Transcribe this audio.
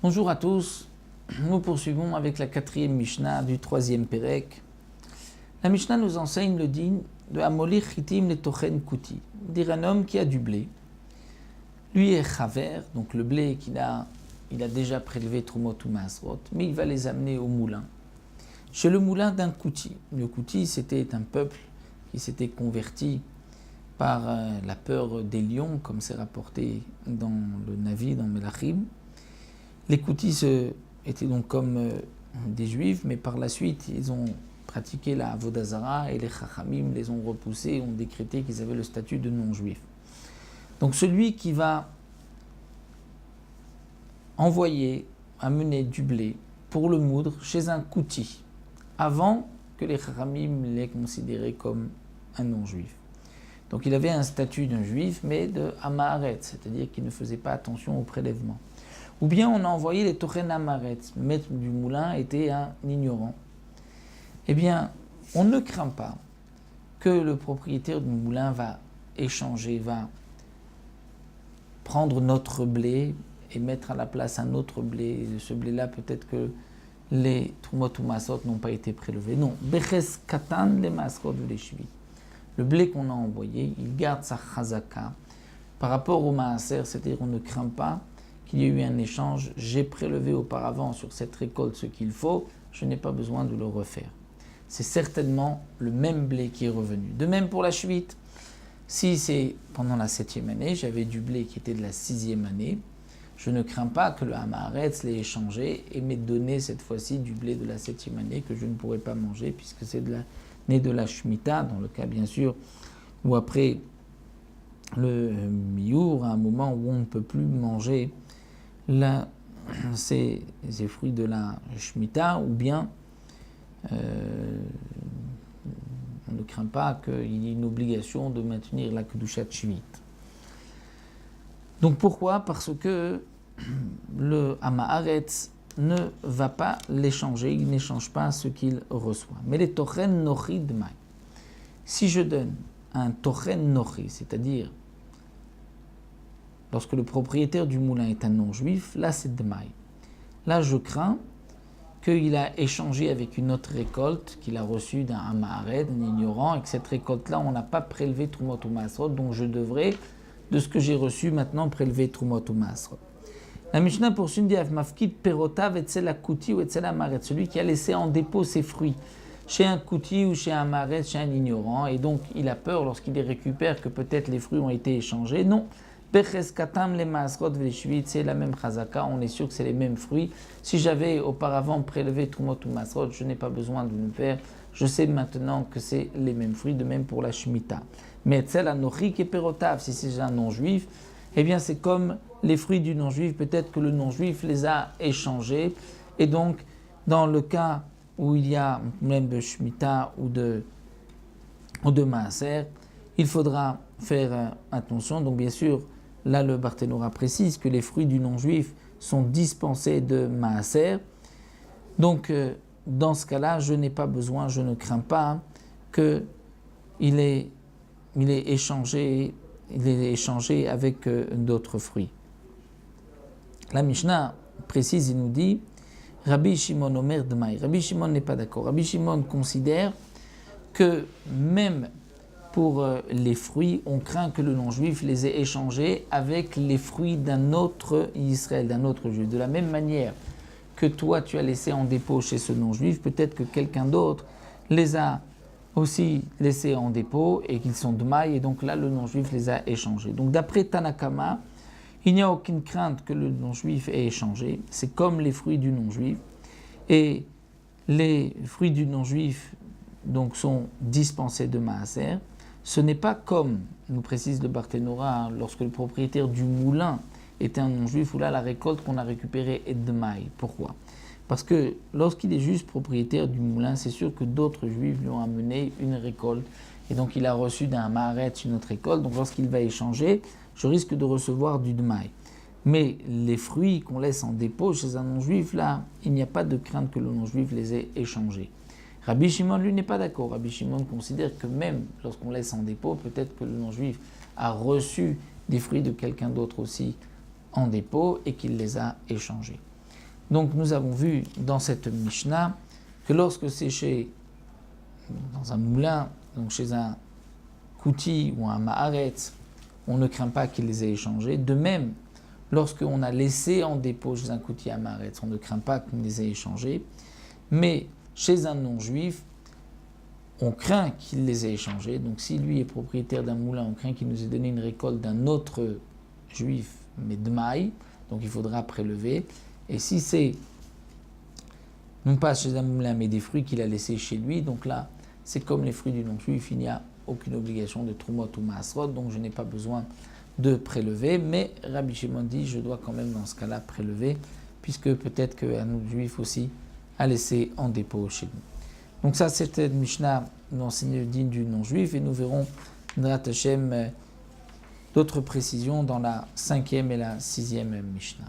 Bonjour à tous, nous poursuivons avec la 4e Mishnah du 3e Pérec. La Mishnah nous enseigne le din de Amolir Chitim le Tochen Kuti, dire un homme qui a du blé. Lui est chaver, donc le blé il a déjà prélevé Trumot ou Masrot, mais il va les amener au moulin. Chez le moulin d'un Kuti. Le Kuti, c'était un peuple qui s'était converti par la peur des lions, comme c'est rapporté dans le Navi, dans Melachim. Les Koutis étaient donc comme des Juifs, mais par la suite, ils ont pratiqué la Avodah Zara et les Chachamim les ont repoussés et ont décrété qu'ils avaient le statut de non-juifs. Donc celui qui va amener du blé pour le moudre chez un Kouti, avant que les Chachamim l'aient considéré comme un non-juif. Donc il avait un statut d'un juif, mais de Amaharet, c'est-à-dire qu'il ne faisait pas attention au prélèvement. Ou bien on a envoyé les Tochen Amaharet, le maître du moulin était un ignorant. Eh bien, on ne craint pas que le propriétaire du moulin va échanger, va prendre notre blé et mettre à la place un autre blé. Et ce blé-là, peut-être que les Trumot ou Masot n'ont pas été prélevés. Non, Beches Katan les Masrot ou les Shvi. Le blé qu'on a envoyé, il garde sa chazaka par rapport au maaser, c'est-à-dire on ne craint pas qu'il y ait eu un échange. J'ai prélevé auparavant sur cette récolte ce qu'il faut, je n'ai pas besoin de le refaire. C'est certainement le même blé qui est revenu. De même pour la chevite. Si c'est pendant la 7e année, j'avais du blé qui était de la 6e année, je ne crains pas que le Hamaretz l'ait échangé et m'ait donné cette fois-ci du blé de la 7e année que je ne pourrais pas manger puisque c'est de l'année de la Shemitah, dans le cas bien sûr où après le Miour, à un moment où on ne peut plus manger ces fruits de la Shemitah, ou bien on ne craint pas qu'il y ait une obligation de maintenir la Kedushat Shvit. Donc pourquoi ? Parce que le Hamaharetz ne va pas l'échanger, il n'échange pas ce qu'il reçoit. Mais les Tochen Nochi Dmai. Si je donne un Tochen Nochi, c'est-à-dire lorsque le propriétaire du moulin est un non-juif, là c'est Dmai. Là je crains qu'il a échangé avec une autre récolte qu'il a reçue d'un Hamaharet, d'un ignorant, et que cette récolte-là, on n'a pas prélevé Trumot ou Masrot, donc je devrais, de ce que j'ai reçu maintenant, prélever Trumot ou Masrot. La Mishnah poursuit dit Mafkid Perotav etzel Akuti ou etzel Hamaharet, celui qui a laissé en dépôt ses fruits chez un Kuti ou chez un Hamaharet, chez un ignorant, et donc il a peur lorsqu'il les récupère que peut-être les fruits ont été échangés. Non. Beches Katam les Masrot Velishvit, c'est la même chazaka, on est sûr que c'est les mêmes fruits. Si j'avais auparavant prélevé Trumot ou Masrot, je n'ai pas besoin de le faire. Je sais maintenant que c'est les mêmes fruits, de même pour la Shemitah. Mais Etzel Anochi et Perotav, si c'est un non-juif, eh bien c'est comme les fruits du non-juif, peut-être que le non-juif les a échangés. Et donc, dans le cas où il y a même de Shemitah ou de Maaser, il faudra faire attention. Donc bien sûr, là, le Barthénora précise que les fruits du non-juif sont dispensés de Maaser. Donc, dans ce cas-là, je n'ai pas besoin, je ne crains pas qu'il ait échangé avec d'autres fruits. La Mishnah précise, il nous dit Rabbi Shimon Omer Dmai. Rabbi Shimon n'est pas d'accord. Rabbi Shimon considère que même pour les fruits, on craint que le non-juif les ait échangés avec les fruits d'un autre Israël, d'un autre juif. De la même manière que toi, tu as laissé en dépôt chez ce non-juif, peut-être que quelqu'un d'autre les a aussi laissés en dépôt et qu'ils sont de maille, et donc là, le non-juif les a échangés. Donc d'après Tanakama, il n'y a aucune crainte que le non-juif ait échangé. C'est comme les fruits du non-juif. Et les fruits du non-juif donc, sont dispensés de Maaser. Ce n'est pas comme, nous précise le Barthénora, lorsque le propriétaire du moulin était un non-juif, où là la récolte qu'on a récupérée est de maille. Pourquoi ? Parce que lorsqu'il est juste propriétaire du moulin, c'est sûr que d'autres juifs lui ont amené une récolte. Et donc il a reçu d'un Maaret une autre récolte. Donc lorsqu'il va échanger, je risque de recevoir du dmaï. Mais les fruits qu'on laisse en dépôt chez un non-juif, là, il n'y a pas de crainte que le non-juif les ait échangés. Rabbi Shimon, lui, n'est pas d'accord. Rabbi Shimon considère que même lorsqu'on laisse en dépôt, peut-être que le non-juif a reçu des fruits de quelqu'un d'autre aussi en dépôt et qu'il les a échangés. Donc nous avons vu dans cette Mishnah que lorsque c'est dans un moulin, donc chez un kouti ou un ma'aretz, on ne craint pas qu'il les ait échangés. De même, lorsqu'on a laissé en dépôt chez un kouti à ma'aretz, on ne craint pas qu'il les ait échangés. Mais chez un non-juif, on craint qu'il les ait échangés. Donc si lui est propriétaire d'un moulin, on craint qu'il nous ait donné une récolte d'un autre juif, mais de maï, donc il faudra prélever. Et si c'est non pas chez un moulin, mais des fruits qu'il a laissés chez lui, donc là, c'est comme les fruits du non-juif, il n'y a aucune obligation de trumot ou maasrot, donc je n'ai pas besoin de prélever. Mais Rabbi Shimon dit, je dois quand même dans ce cas-là prélever, puisque peut-être qu'un autre juif aussi a laissé en dépôt chez lui. Donc ça, c'était Mishnah, nous enseigne le digne du non-juif, et nous verrons, Drat Hashem, d'autres précisions dans la 5e et la 6e Mishnah.